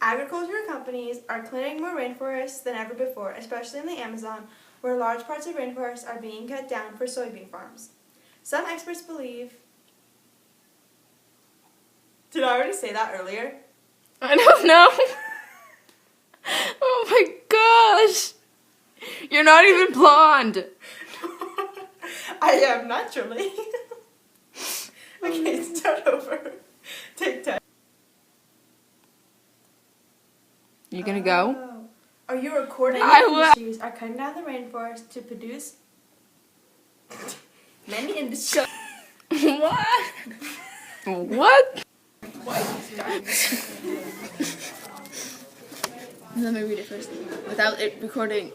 Agricultural companies are clearing more rainforests than ever before, especially in the Amazon, where large parts of rainforests are being cut down for soybean farms. Some experts believe... Did I already say that earlier? I don't know. Oh my gosh. You're not even blonde. I am naturally. Okay, start over. Take 10. You gonna go? Oh. Are you recording? I Many will. industries are cutting down the rainforest to produce... Many industries... What? What? Let me read it first, without it recording.